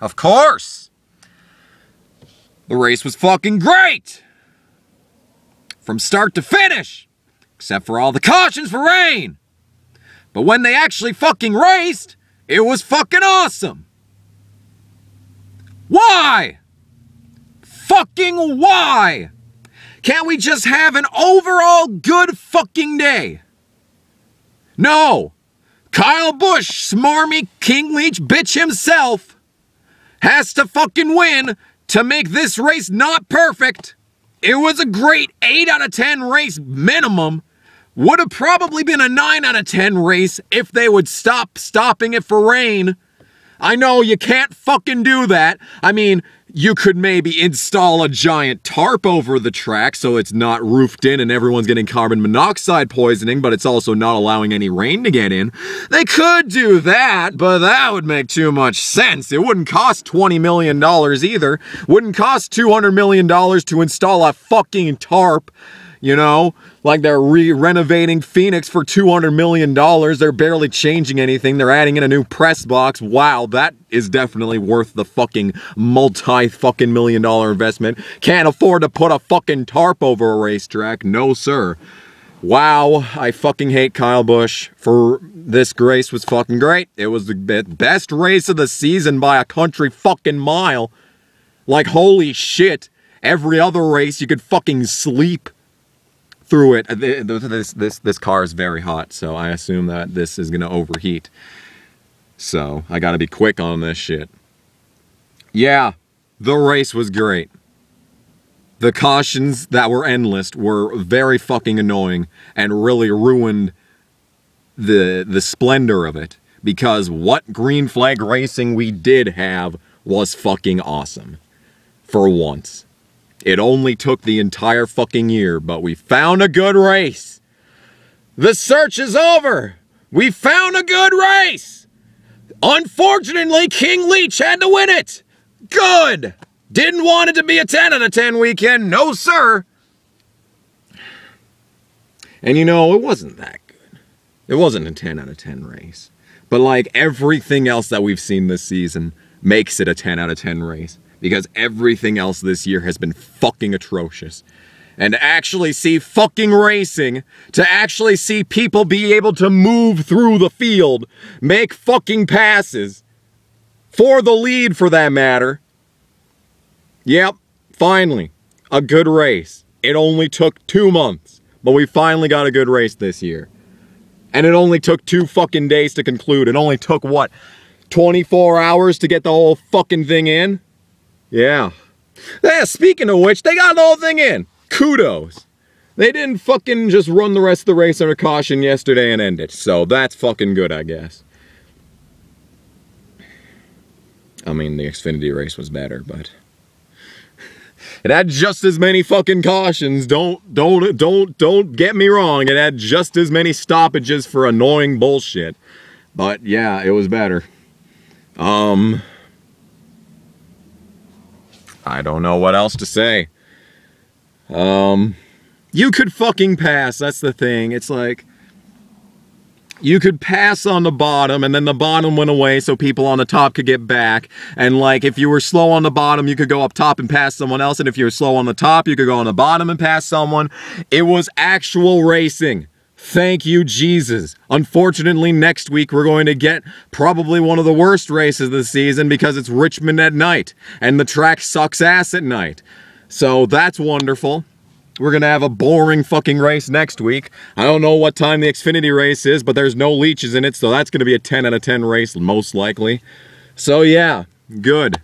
Of course. The race was fucking great. From start to finish. Except for all the cautions for rain. But when they actually fucking raced, it was fucking awesome. Why? Fucking why? Can't we just have an overall good fucking day? No. Kyle Busch, smarmy King Leech bitch himself, has to fucking win to make this race not perfect. It was a great 8 out of 10 race minimum. Would have probably been a 9 out of 10 race if they would stop stopping it for rain. I know you can't fucking do that. I mean, you could maybe install a giant tarp over the track so it's not roofed in and everyone's getting carbon monoxide poisoning, but it's also not allowing any rain to get in. They could do that, but that would make too much sense. It wouldn't cost $20 million either. Wouldn't cost $200 million to install a fucking tarp. You know, like they're renovating Phoenix for $200 million. They're barely changing anything. They're adding in a new press box. Wow, that is definitely worth the fucking multi-fucking million-dollar investment. Can't afford to put a fucking tarp over a racetrack. No, sir. Wow, I fucking hate Kyle Busch. For this race was fucking great. It was the best race of the season by a country fucking mile. Like, holy shit. Every other race, you could fucking sleep through it. This car is very hot, so I assume that this is gonna overheat. So I gotta be quick on this shit. Yeah, the race was great. The cautions that were endless were very fucking annoying and really ruined the splendor of it, because what green flag racing we did have was fucking awesome. For once. It only took the entire fucking year, but we found a good race. The search is over. We found a good race. Unfortunately, King Leech had to win it. Good. Didn't want it to be a 10 out of 10 weekend. No, sir. And you know, it wasn't that good. It wasn't a 10 out of 10 race. But like everything else that we've seen this season makes it a 10 out of 10 race. Because everything else this year has been fucking atrocious. And to actually see fucking racing, to actually see people be able to move through the field, make fucking passes, for the lead for that matter. Yep, finally, a good race. It only took 2 months, but we finally got a good race this year. And it only took 2 fucking days to conclude. It only took, what, 24 hours to get the whole fucking thing in? Yeah. Yeah, speaking of which, they got the whole thing in. Kudos. They didn't fucking just run the rest of the race under caution yesterday and end it. So that's fucking good, I guess. I mean, the Xfinity race was better, but it had just as many fucking cautions. Don't get me wrong. It had just as many stoppages for annoying bullshit. But yeah, it was better. I don't know what else to say. You could fucking pass, that's the thing. It's like, you could pass on the bottom, and then the bottom went away so people on the top could get back. And like, if you were slow on the bottom, you could go up top and pass someone else. And if you were slow on the top, you could go on the bottom and pass someone. It was actual racing. Thank you, Jesus. Unfortunately, next week we're going to get probably one of the worst races of the season because it's Richmond at night, and the track sucks ass at night. So that's wonderful. We're going to have a boring fucking race next week. I don't know what time the Xfinity race is, but there's no leeches in it, so that's going to be a 10 out of 10 race, most likely. So yeah, good.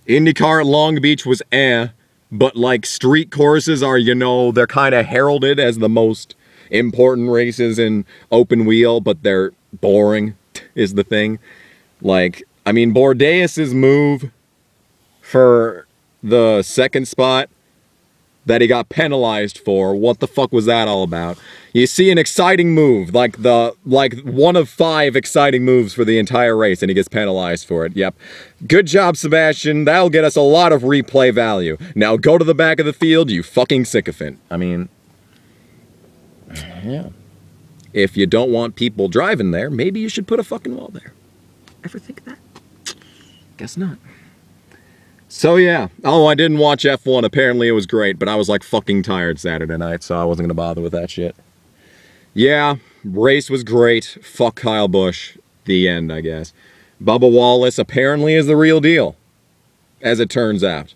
IndyCar at Long Beach was but like street courses are, you know, they're kind of heralded as the most important races in open wheel, but they're boring, is the thing. Like, I mean, Bordeaux' move for the second spot that he got penalized for, what the fuck was that all about? You see an exciting move, like one of 5 exciting moves for the entire race, and he gets penalized for it. Yep. Good job, Sebastian. That'll get us a lot of replay value. Now go to the back of the field, you fucking sycophant. I mean, yeah. If you don't want people driving there, maybe you should put a fucking wall there. Ever think of that? Guess not. So yeah. Oh, I didn't watch F1. Apparently it was great, but I was like fucking tired Saturday night, so I wasn't gonna bother with that shit. Yeah, race was great. Fuck Kyle Busch. The end, I guess. Bubba Wallace apparently is the real deal, as it turns out.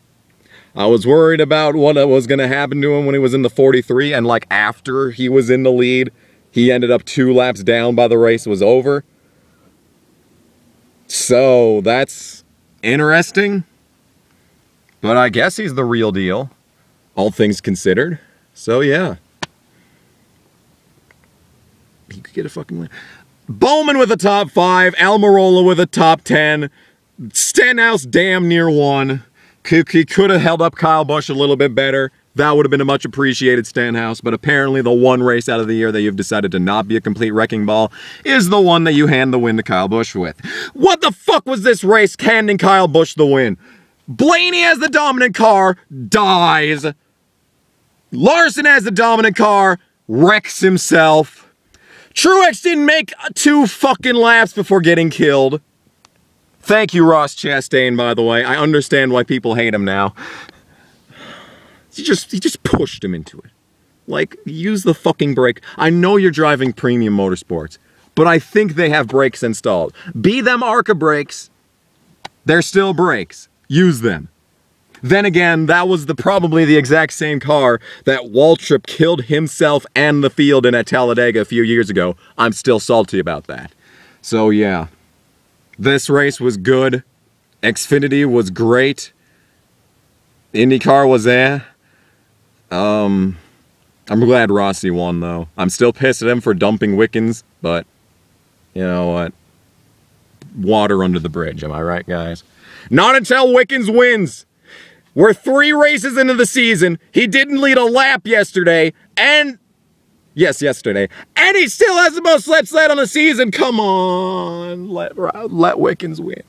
I was worried about what was going to happen to him when he was in the 43, and like after he was in the lead, he ended up 2 laps down by the race was over. So that's interesting. But I guess he's the real deal, all things considered. So yeah. He could get a fucking win. Bowman with a top 5, Almirola with a top 10, Stenhouse damn near won. He could have held up Kyle Busch a little bit better. That would have been a much appreciated Stenhouse, but apparently the one race out of the year that you've decided to not be a complete wrecking ball is the one that you hand the win to Kyle Busch with. What the fuck was this race handing Kyle Busch the win? Blaney as the dominant car, dies. Larson as the dominant car, wrecks himself. Truex didn't make 2 fucking laps before getting killed. Thank you, Ross Chastain, by the way. I understand why people hate him now. He just pushed him into it. Like, use the fucking brake. I know you're driving premium motorsports, but I think they have brakes installed. Be them ARCA brakes. They're still brakes. Use them. Then again, that was probably the exact same car that Waltrip killed himself and the field in at Talladega a few years ago. I'm still salty about that. So yeah. This race was good. Xfinity was great. IndyCar was I'm glad Rossi won, though. I'm still pissed at him for dumping Wickens, but you know what? Water under the bridge, am I right, guys? Not until Wickens wins. We're 3 races into the season. He didn't lead a lap yesterday, and... Yes, yesterday. And he still has the most laps led on the season. Come on. Let Wickens win.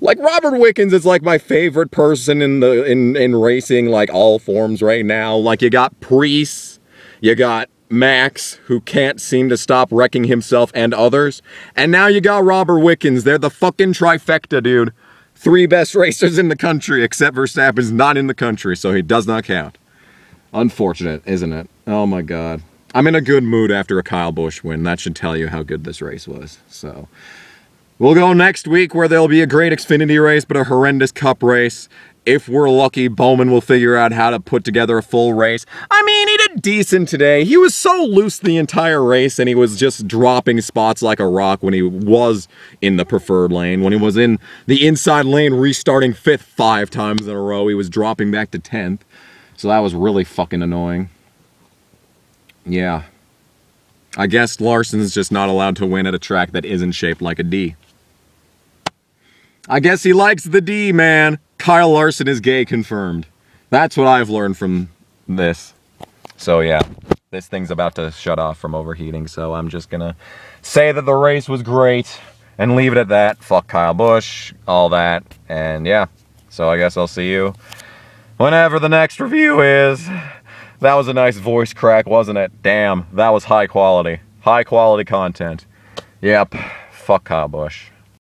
Like, Robert Wickens is like my favorite person in racing, like all forms right now. Like, you got Preece, you got Max, who can't seem to stop wrecking himself and others. And now you got Robert Wickens. They're the fucking trifecta, dude. 3 best racers in the country, except Verstappen's not in the country, so he does not count. Unfortunate, isn't it? Oh my god. I'm in a good mood after a Kyle Busch win. That should tell you how good this race was. So, we'll go next week where there'll be a great Xfinity race, but a horrendous Cup race. If we're lucky, Bowman will figure out how to put together a full race. I mean, he did decent today. He was so loose the entire race, and he was just dropping spots like a rock when he was in the preferred lane. When he was in the inside lane, restarting 5th 5 times in a row, he was dropping back to 10th. So that was really fucking annoying. Yeah. I guess Larson's just not allowed to win at a track that isn't shaped like a D. I guess he likes the D, man. Kyle Larson is gay confirmed. That's what I've learned from this. So yeah, this thing's about to shut off from overheating, so I'm just gonna say that the race was great and leave it at that. Fuck Kyle Busch, all that, and yeah. So I guess I'll see you whenever the next review is. That was a nice voice crack, wasn't it? Damn, that was high quality. High quality content. Yep, fuck Kyle Busch.